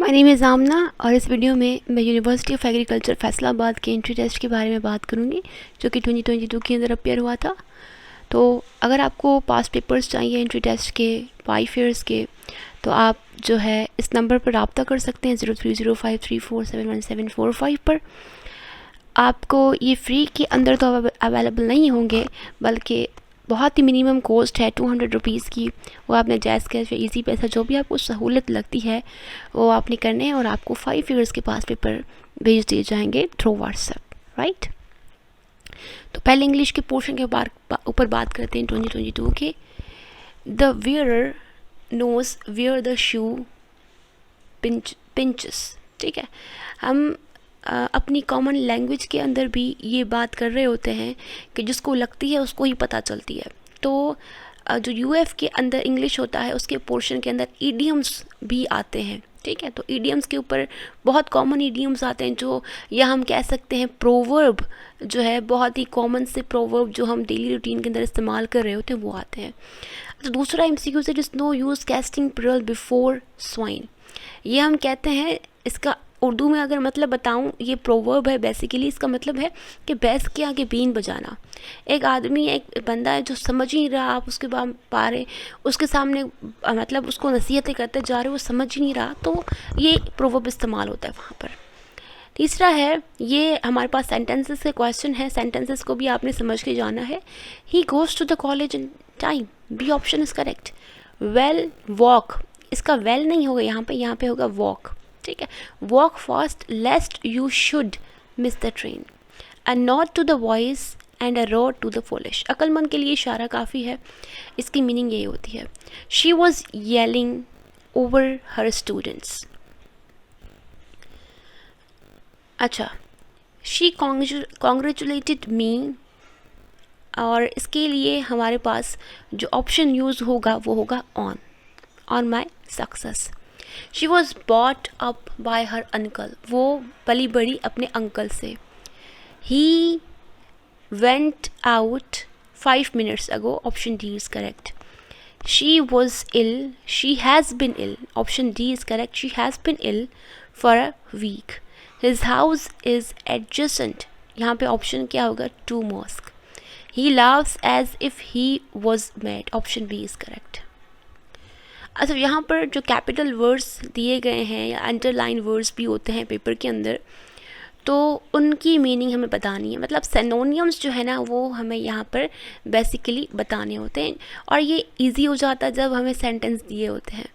My name is आमना और इस video में मैं यूनिवर्सिटी ऑफ एग्रीकल्चर फैसलाबाद के एंट्री टेस्ट के बारे में बात करूंगी जो कि 2022 के अंदर अपेयर हुआ था। तो अगर आपको पास पेपर्स चाहिए एंट्री टेस्ट के 5 ईयर्स के तो आप जो है इस नंबर पर रब्ता कर सकते हैं 0305347175 पर। आपको ये फ्री के अंदर तो अवेलेबल नहीं होंगे, बल्कि बहुत ही मिनिमम कॉस्ट है 200 रुपीज़ की। वो आपने जैज़ कैश या ईजी पैसा जो भी आपको सहूलत लगती है वो आपने करने हैं और आपको 5 ईयर्स के पास पेपर भेज दिए जाएंगे थ्रू व्हाट्सएप, राइट। तो पहले इंग्लिश के पोर्शन के ऊपर बात करते हैं 2022 के। The wearer knows where the shoe pinches, ठीक है। हम अपनी कॉमन लैंग्वेज के अंदर भी ये बात कर रहे होते हैं कि जिसको लगती है उसको ही पता चलती है। तो जो यूएफ के अंदर इंग्लिश होता है उसके पोर्शन के अंदर ईडियम्स भी आते हैं, ठीक है। तो ईडियम्स के ऊपर बहुत कॉमन ईडियम्स आते हैं जो, या हम कह सकते हैं प्रोवर्ब जो है, बहुत ही कॉमन से प्रोवर्ब जो हम डेली रूटीन के अंदर इस्तेमाल कर रहे होते हैं वो आते हैं। तो दूसरा एमसीक्यू से जिस नो यूज़ कैस्टिंग पेरल बिफोर स्वाइन, ये हम कहते हैं, इसका उर्दू में अगर मतलब बताऊं, ये प्रोवर्ब है बेसिकली। इसका मतलब है कि भैंस के आगे बीन बजाना। एक आदमी, एक बंदा है जो समझ ही नहीं रहा, आप उसके पा रहे उसके सामने मतलब उसको नसीहतें करते जा रहे हो, वो समझ ही नहीं रहा, तो ये प्रोवर्ब इस्तेमाल होता है वहाँ पर। तीसरा है, ये हमारे पास सेंटेंसेस के क्वेश्चन है, सेंटेंसेस को भी आपने समझ के जाना है। He goes to the college in time, B option is correct. Well walk, इसका वेल नहीं होगा यहाँ पे होगा वॉक, ठीक है। Walk fast lest you should miss the train. A nod to the wise and a rod to the foolish, अक्लमंद के लिए इशारा काफ़ी है। इसकी मीनिंग यही होती है। She was yelling over her students. अच्छा, शी कॉन्ग्रेचुलेटेड मी, और इसके लिए हमारे पास जो ऑप्शन यूज़ होगा वो होगा on my success. She was brought up by her uncle, वो पली बड़ी अपने अंकल से। He went out 5 minutes ago, option D is correct. She was ill, she has been ill, option D is correct. She has been ill for a week. His house is adjacent, यहाँ पे option क्या होगा, to mosque. He laughs as if he was mad, option B is correct. अच्छा, यहाँ पर जो capital words दिए गए हैं या अंडरलाइन वर्ड्स भी होते हैं पेपर के अंदर, तो उनकी मीनिंग हमें बतानी है। मतलब सिनोनियम्स जो है ना वो हमें यहाँ पर बेसिकली बताने होते हैं, और ये इजी हो जाता है जब हमें सेंटेंस दिए होते हैं।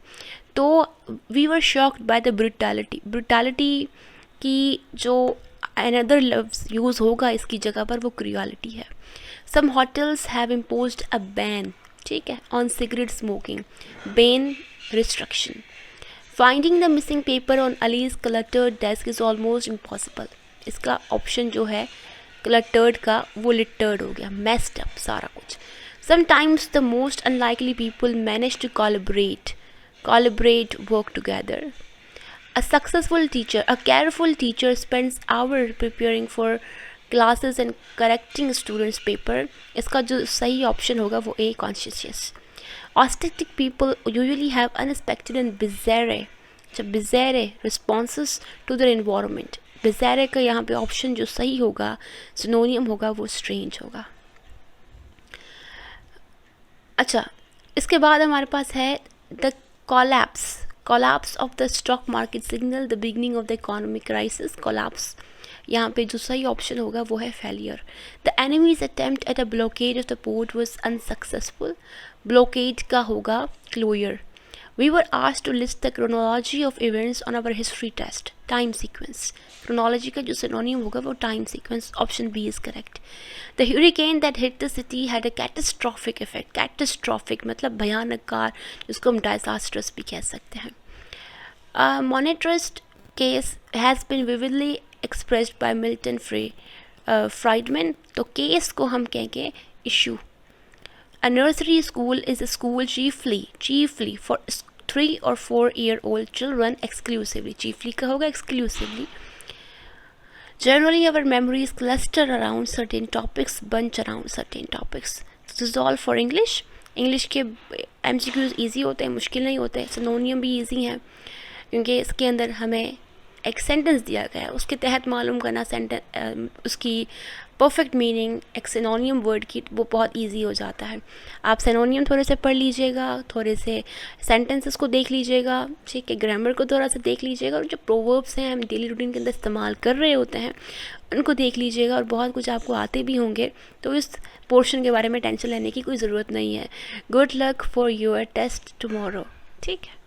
तो we were shocked by the brutality की जो अनदर लफ्ज़ यूज़ होगा इसकी जगह पर वो क्रूएलिटी है। Some hotels have imposed a ban, ठीक है, on cigarette smoking, ban restriction. Finding the missing paper on Ali's cluttered desk is almost impossible, इसका ऑप्शन जो है क्लटर्ड का वो लिटर्ड हो गया, मेस्ड अप सारा कुछ। Sometimes the most unlikely people manage to collaborate work together. A successful teacher, a careful teacher spends hours preparing for classes and correcting students' paper. इसका जो सही ऑप्शन होगा वो ए, conscientious. Autistic people usually have unexpected and bizarre responses to their environment. Bizarre का यहाँ पे option जो सही होगा, सिनोनियम होगा, वो strange होगा। अच्छा, इसके बाद हमारे पास है the collapse of the stock market signal the beginning of the economic crisis. collapse यहाँ पे जो सही ऑप्शन होगा वो है failure. The enemy's attempt at a blockade of the port was unsuccessful. blockade का होगा closure. We were asked to list the chronology of events on our history test. time sequence, chronology का जो synonym होगा वो time sequence, option B is correct. The hurricane that hit the city had a catastrophic effect. catastrophic मतलब भयानक car, जिसको हम disastrous भी कह सकते हैं। Monetarist case has been vividly expressed by Milton Friedman. तो case को हम कहेंगे issue. A nursery school is a school chiefly for 3 or 4-year-old children exclusively. chiefly का होगा exclusively. Generally our memories cluster around certain topics, bunch around certain topics. This is all for English. English के MCQs easy होते हैं, मुश्किल नहीं होते, सिनोनियम भी easy हैं। क्योंकि इसके अंदर हमें एक सेंटेंस दिया गया है, उसके तहत मालूम करना उसकी परफेक्ट मीनिंग एक सिनोनियम वर्ड की, वो बहुत इजी हो जाता है। आप सिनोनियम थोड़े से पढ़ लीजिएगा, थोड़े से सेंटेंसेस को देख लीजिएगा, ठीक है, ग्रामर को थोड़ा सा देख लीजिएगा, और जो प्रोवर्ब्स हैं हम डेली रूटीन के अंदर इस्तेमाल कर रहे होते हैं उनको देख लीजिएगा, और बहुत कुछ आपको आते भी होंगे, तो इस पोर्शन के बारे में टेंशन लेने की कोई ज़रूरत नहीं है। Good luck for your test tomorrow. ठीक है।